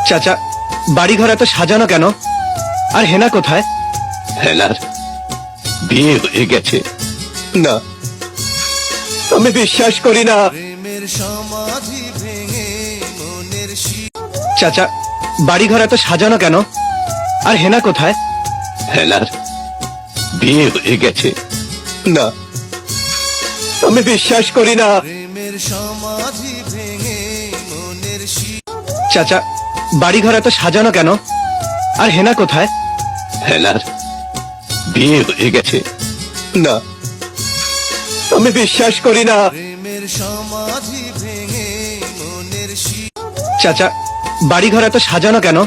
চাচা, বাড়িঘর এত সাজানো কেন? আর হেনা কোথায়? হেলার বিয়ে হয়ে গেছে। না, আমি বিশ্বাস করি না। প্রেমের সমাধি ভেঙে মনের চাচা, বাড়িঘর এত সাজানো কেন? আর হেনা কোথায়? হেলার বিয়ে হয়ে গেছে। না, আমি বিশ্বাস করি না। প্রেমের সমাধি ভেঙে মনের চাচা, বাড়িঘর এত সাজানো কেন? আর হেনা কোথায়? হেলার বিয়ে হয়ে গেছে। না, আমি বিশ্বাস করি না। প্রেমের সমাধি ভেঙে মনের চাচা, বাড়িঘর এত সাজানো কেন?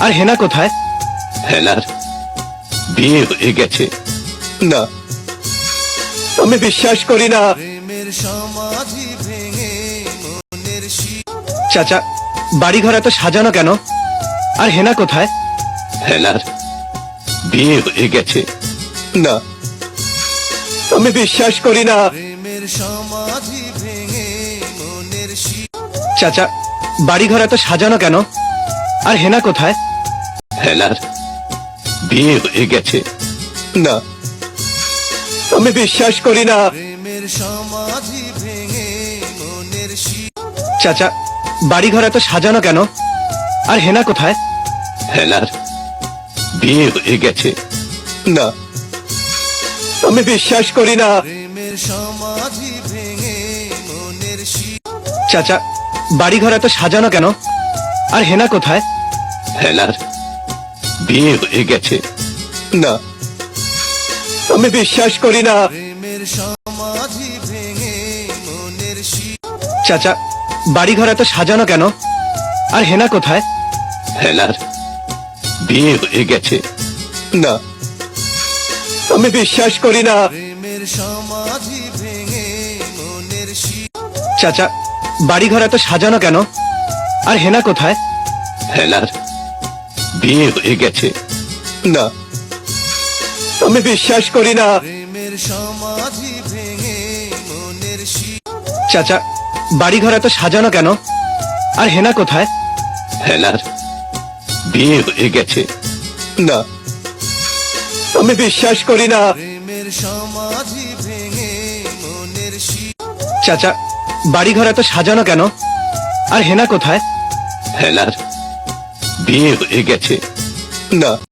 আর হেনা কোথায়? হেলার বিয়ে হয়ে গেছে। না, আমি বিশ্বাস করি না। প্রেমের সমাধি ভেঙে মনের চাচা, বাড়িঘর এত সাজানো কেন? আর হেনা কোথায়? হেলার বিয়ে হয়ে গেছে। না, আমি বিশ্বাস করি না। প্রেমের সমাধি ভেঙে মনের চাচা, বাড়িঘর এত সাজানো কেন? আর হেনা কোথায়? হেলার বিয়ে হয়ে গেছে। না, আমি বিশ্বাস করি না। প্রেমের সমাধি ভেঙে মনের চাচা, বাড়িঘর এত সাজানো কেন? আর হেনা কোথায়? হেলার বিয়ে হয়ে গেছে। না, আমি বিশ্বাস করি না। প্রেমের সমাধি ভেঙে মনের চাচা, বাড়িঘর এত সাজানো কেন? আর হেনা কোথায়? হেলার বিয়ে হয়ে গেছে। না, আমি বিশ্বাস করি না। প্রেমের সমাধি ভেঙে মনের চাচা, বাড়িঘর এত সাজানো কেন? আর হেনা কোথায়? হেলার বিয়ে হয়ে গেছে। না, আমি বিশ্বাস করি না। প্রেমের সমাধি ভেঙে মনের চাচা, বাড়িঘর এত সাজানো কেন? আর হেনা কোথায়? হেলার বিয়ে হয়ে গেছে। না, আমি বিশ্বাস করি না। প্রেমের সমাধি ভেঙে মনের চাচা, বাড়িঘর এত সাজানো কেন? আর হেনা কোথায়? হেলার বিয়ে হয়ে গেছে। না, আমি বিশ্বাস করি না। প্রেমের সমাধি ভেঙে মনের চাচা, বাড়িঘর এত সাজানো কেন? আর হেনা কোথায়? হেলার বিয়ে হয়ে গেছে। না।